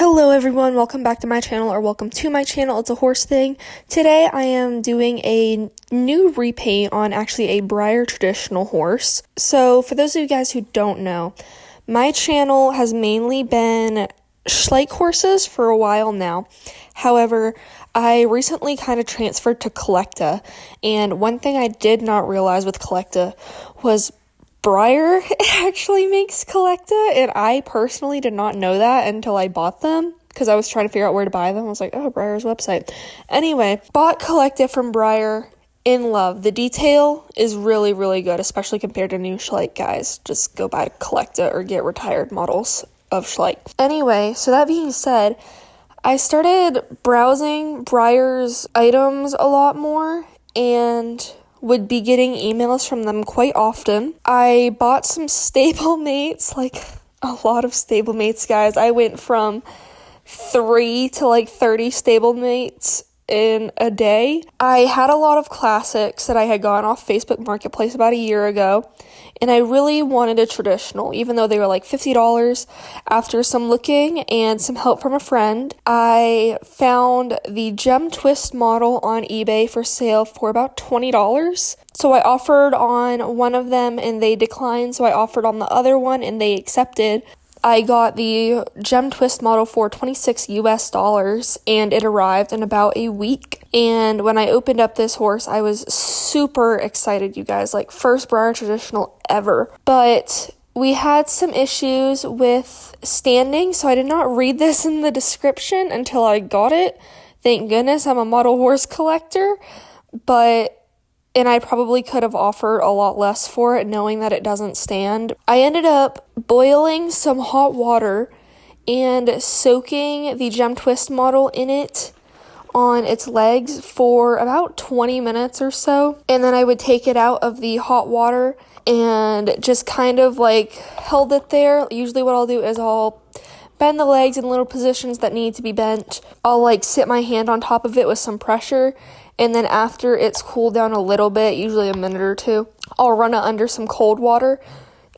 Hello everyone, welcome back to my channel, or welcome to my channel. It's a horse thing. Today I am doing a new repaint on actually a Breyer traditional horse. So for those of you guys who don't know, my channel has mainly been Schleich horses for a while now. However, I recently kind of transferred to Collecta, and one thing I did not realize with Collecta was Breyer actually makes Collecta, and I personally did not know that until I bought them, because I was trying to figure out where to buy them. I was like, oh, Breyer's website. Anyway, bought Collecta from Breyer, in love. The detail is really, really good, especially compared to new Schleich, guys. Just go buy Collecta or get retired models of Schleich. Anyway, so that being said, I started browsing Breyer's items a lot more, and would be getting emails from them quite often. I bought some stablemates, like a lot of stablemates, guys. I went from 3 to like 30 stablemates in a day. I had a lot of classics that I had gotten off Facebook Marketplace about a year ago, and I really wanted a traditional, even though they were like $50. After some looking and some help from a friend, I found the Gem Twist model on eBay for sale for about $20. So I offered on one of them and they declined, so I offered on the other one and they accepted. I got the Gem Twist model for $26 US, and it arrived in about a week. And when I opened up this horse, I was super excited, you guys. Like, first Breyer traditional ever. But we had some issues with standing, so I did not read this in the description until I got it. Thank goodness I'm a model horse collector. And I probably could have offered a lot less for it, knowing that it doesn't stand. I ended up boiling some hot water and soaking the Gem Twist model in it on its legs for about 20 minutes or so. And then I would take it out of the hot water and just kind of like held it there. Usually what I'll do is I'll bend the legs in little positions that need to be bent. I'll like sit my hand on top of it with some pressure. And then after it's cooled down a little bit, usually a minute or two, I'll run it under some cold water.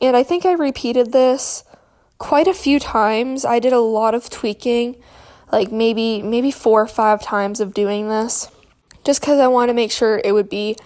And I think I repeated this quite a few times. I did a lot of tweaking, like maybe 4 or 5 times of doing this, just because I want to make sure it would be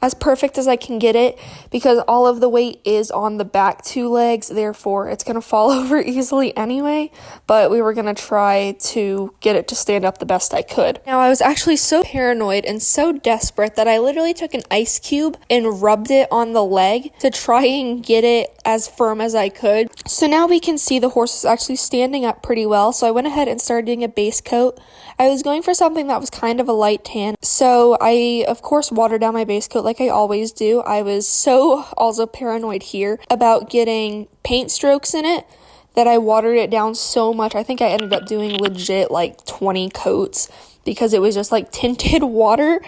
as perfect as I can get it, because all of the weight is on the back 2 legs, therefore it's going to fall over easily anyway, but we were going to try to get it to stand up the best I could. Now, I was actually so paranoid and so desperate that I literally took an ice cube and rubbed it on the leg to try and get it as firm as I could. So now we can see the horse is actually standing up pretty well, so I went ahead and started doing a base coat. I was going for something that was kind of a light tan, so I, of course, watered down my base coat like I always do. I was so also paranoid here about getting paint strokes in it that I watered it down so much. I think I ended up doing legit like 20 coats because it was just like tinted water.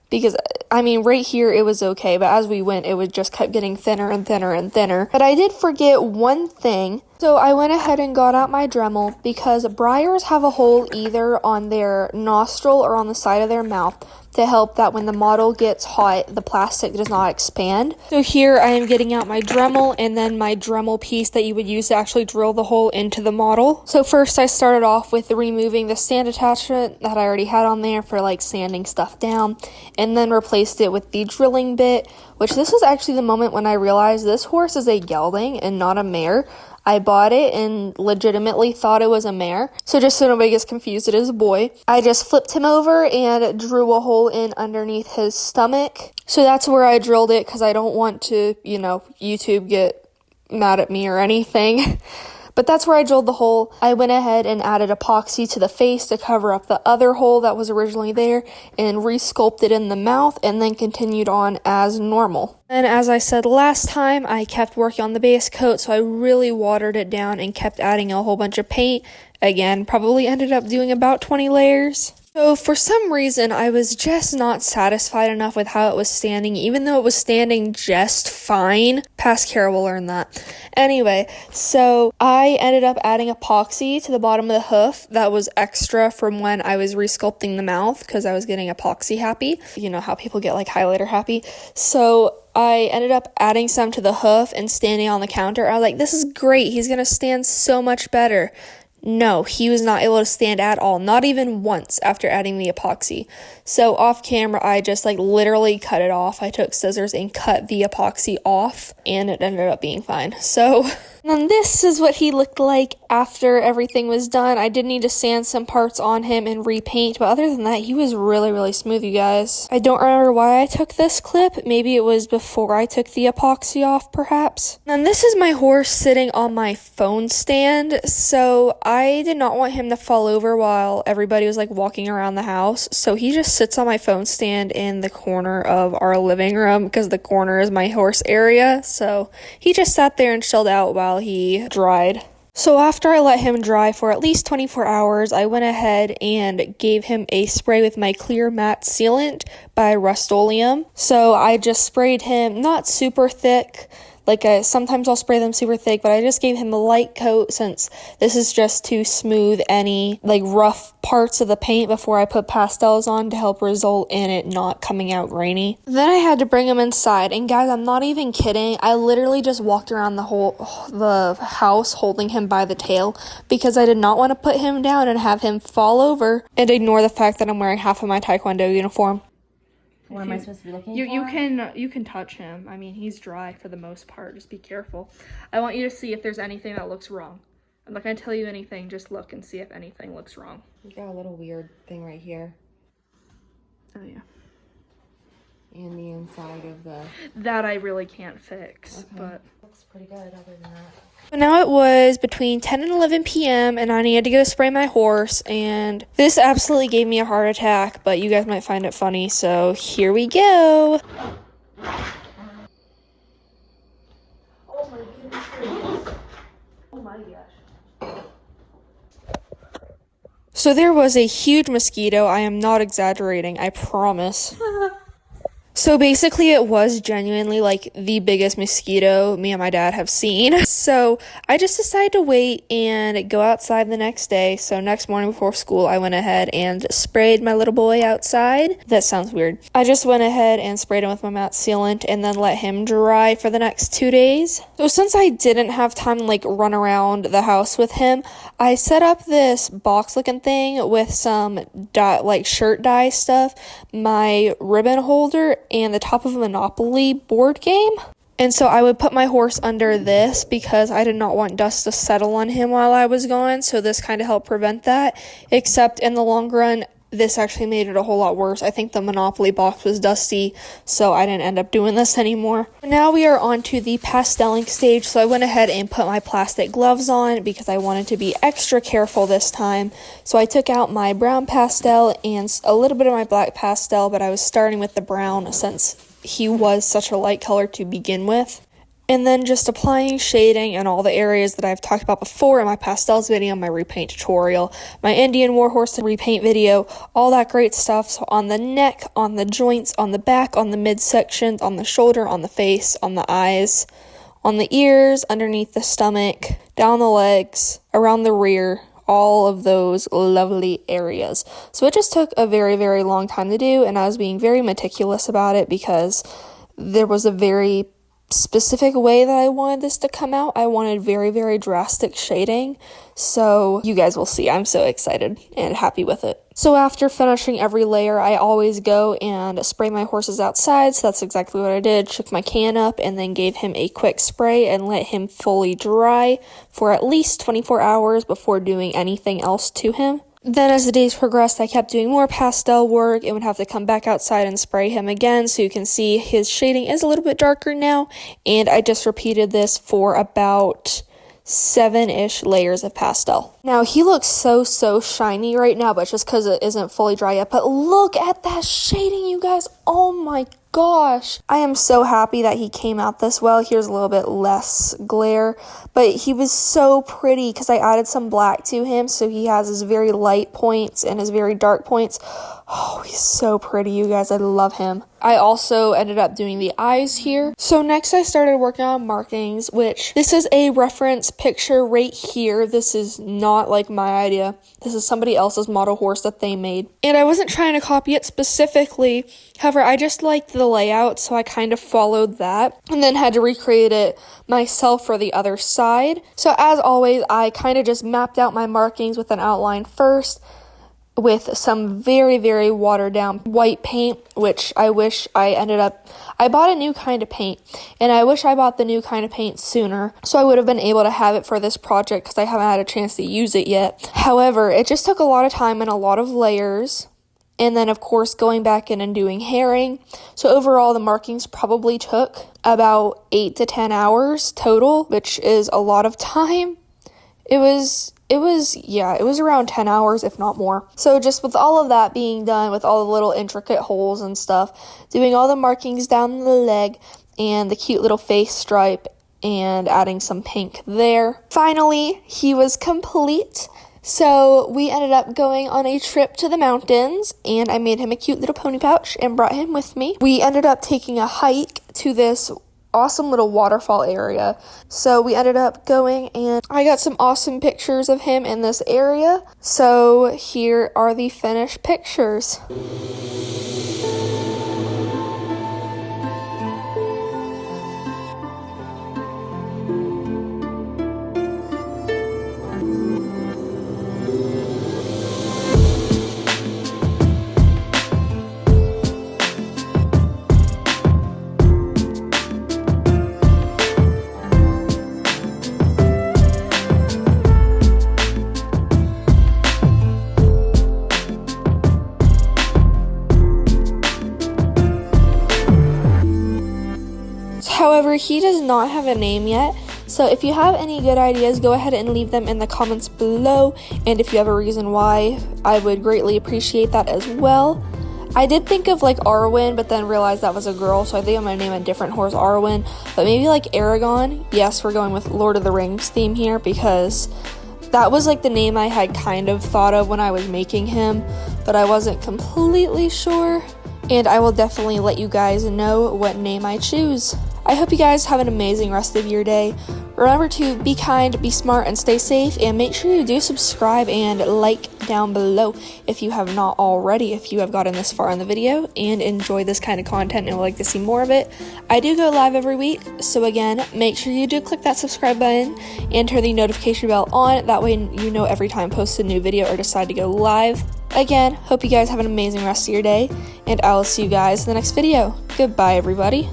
Because, I mean, right here it was okay, but as we went, it would just kept getting thinner and thinner and thinner. But I did forget one thing. So I went ahead and got out my Dremel, because Breyers have a hole either on their nostril or on the side of their mouth to help that when the model gets hot, the plastic does not expand. So here I am getting out my Dremel and then my Dremel piece that you would use to actually drill the hole into the model. So first I started off with removing the sand attachment that I already had on there for like sanding stuff down, and then replaced it with the drilling bit, which this was actually the moment when I realized this horse is a gelding and not a mare. I bought it and legitimately thought it was a mare. So just so nobody gets confused, it is a boy. I just flipped him over and drew a hole in underneath his stomach. So that's where I drilled it, because I don't want to, YouTube get mad at me or anything. But that's where I drilled the hole. I went ahead and added epoxy to the face to cover up the other hole that was originally there, and re-sculpted in the mouth, and then continued on as normal. And as I said last time, I kept working on the base coat, so I really watered it down and kept adding a whole bunch of paint. Again, probably ended up doing about 20 layers. So for some reason, I was just not satisfied enough with how it was standing, even though it was standing just fine. Past Kara will learn that. Anyway, so I ended up adding epoxy to the bottom of the hoof that was extra from when I was resculpting the mouth, because I was getting epoxy happy. You know how people get like highlighter happy. So I ended up adding some to the hoof and standing on the counter. I was like, this is great. He's going to stand so much better. no, he was not able to stand at all, not even once after adding the epoxy. So off camera, I just like literally cut it off. I took scissors and cut the epoxy off, and it ended up being fine. So then this is what he looked like after everything was done. I did need to sand some parts on him and repaint, but other than that, he was really, really smooth, you guys. I don't remember why I took this clip. Maybe it was before I took the epoxy off, perhaps. And this is my horse sitting on my phone stand. So I did not want him to fall over while everybody was like walking around the house. So he just sits on my phone stand in the corner of our living room because the corner is my horse area. So he just sat there and chilled out while he dried. So after I let him dry for at least 24 hours, I went ahead and gave him a spray with my clear matte sealant by Rust-Oleum. So I just sprayed him, not super thick, sometimes I'll spray them super thick, but I just gave him a light coat since this is just to smooth any rough parts of the paint before I put pastels on to help result in it not coming out grainy. Then I had to bring him inside, and guys, I'm not even kidding. I literally just walked around the house holding him by the tail because I did not want to put him down and have him fall over and ignore the fact that I'm wearing half of my taekwondo uniform. What am I supposed to be looking for? You can touch him. I mean, he's dry for the most part. Just be careful. I want you to see if there's anything that looks wrong. I'm not going to tell you anything. Just look and see if anything looks wrong. You got a little weird thing right here. Oh, yeah. And the inside of the... That I really can't fix, okay. But... Looks pretty good other than that. So now it was between 10 and 11 p.m. and I needed to go spray my horse, and this absolutely gave me a heart attack, but you guys might find it funny, so here we go. Oh my goodness. Oh my gosh. So there was a huge mosquito. I am not exaggerating, I promise. So basically it was genuinely the biggest mosquito me and my dad have seen. So I just decided to wait and go outside the next day. So next morning before school, I went ahead and sprayed my little boy outside. That sounds weird. I just went ahead and sprayed him with my matte sealant and then let him dry for the next 2 days. So since I didn't have time to run around the house with him, I set up this box looking thing with some shirt dye stuff, my ribbon holder, and the top of a Monopoly board game. And so I would put my horse under this because I did not want dust to settle on him while I was gone. So this kind of helped prevent that. Except in the long run, this actually made it a whole lot worse. I think the Monopoly box was dusty, so I didn't end up doing this anymore. Now we are on to the pasteling stage. So I went ahead and put my plastic gloves on because I wanted to be extra careful this time. So I took out my brown pastel and a little bit of my black pastel, but I was starting with the brown since he was such a light color to begin with. And then just applying shading in all the areas that I've talked about before in my pastels video, my repaint tutorial, my Indian Warhorse repaint video, all that great stuff. So on the neck, on the joints, on the back, on the midsection, on the shoulder, on the face, on the eyes, on the ears, underneath the stomach, down the legs, around the rear, all of those lovely areas. So it just took a very, very long time to do, and I was being very meticulous about it because there was a very specific way that I wanted this to come out. I wanted very, very drastic shading. So you guys will see. I'm so excited and happy with it. So after finishing every layer, I always go and spray my horses outside. So that's exactly what I did. Shook my can up and then gave him a quick spray and let him fully dry for at least 24 hours before doing anything else to him. Then as the days progressed, I kept doing more pastel work and would have to come back outside and spray him again. So you can see his shading is a little bit darker now. And I just repeated this for about 7-ish layers of pastel. Now he looks so shiny right now, but it's just because it isn't fully dry yet. But look at that shading, you guys. Oh my gosh. I am so happy that he came out this well. Here's a little bit less glare, but he was so pretty because I added some black to him. So he has his very light points and his very dark points. Oh, he's so pretty, you guys. I love him. I also ended up doing the eyes here. So next I started working on markings, which this is a reference picture right here. This is not like my idea. This is somebody else's model horse that they made. And I wasn't trying to copy it specifically. However, I just liked the layout, so I kind of followed that and then had to recreate it myself for the other side. So as always, I kind of just mapped out my markings with an outline first, with some very, very watered down white paint, which I wish I bought a new kind of paint, and I wish I bought the new kind of paint sooner, so I would have been able to have it for this project because I haven't had a chance to use it yet. However, it just took a lot of time and a lot of layers, and then of course going back in and doing herring. So overall the markings probably took about 8 to 10 hours total, which is a lot of time. It was around 10 hours, if not more. So just with all of that being done, with all the little intricate holes and stuff, doing all the markings down the leg and the cute little face stripe and adding some pink there. Finally, he was complete. So we ended up going on a trip to the mountains, and I made him a cute little pony pouch and brought him with me. We ended up taking a hike to this awesome little waterfall area. So we ended up going, and I got some awesome pictures of him in this area. So here are the finished pictures. However, he does not have a name yet, so if you have any good ideas, go ahead and leave them in the comments below, and if you have a reason why, I would greatly appreciate that as well. I did think of like Arwen, but then realized that was a girl, so I think I'm going to name a different horse Arwen, but maybe like Aragon. Yes, we're going with Lord of the Rings theme here, because that was like the name I had kind of thought of when I was making him, but I wasn't completely sure, and I will definitely let you guys know what name I choose. I hope you guys have an amazing rest of your day. Remember to be kind, be smart, and stay safe, and make sure you do subscribe and like down below if you have not already, if you have gotten this far in the video and enjoy this kind of content and would like to see more of it. I do go live every week, so again, make sure you do click that subscribe button and turn the notification bell on. That way you know every time I post a new video or decide to go live. Again, hope you guys have an amazing rest of your day, and I will see you guys in the next video. Goodbye, everybody.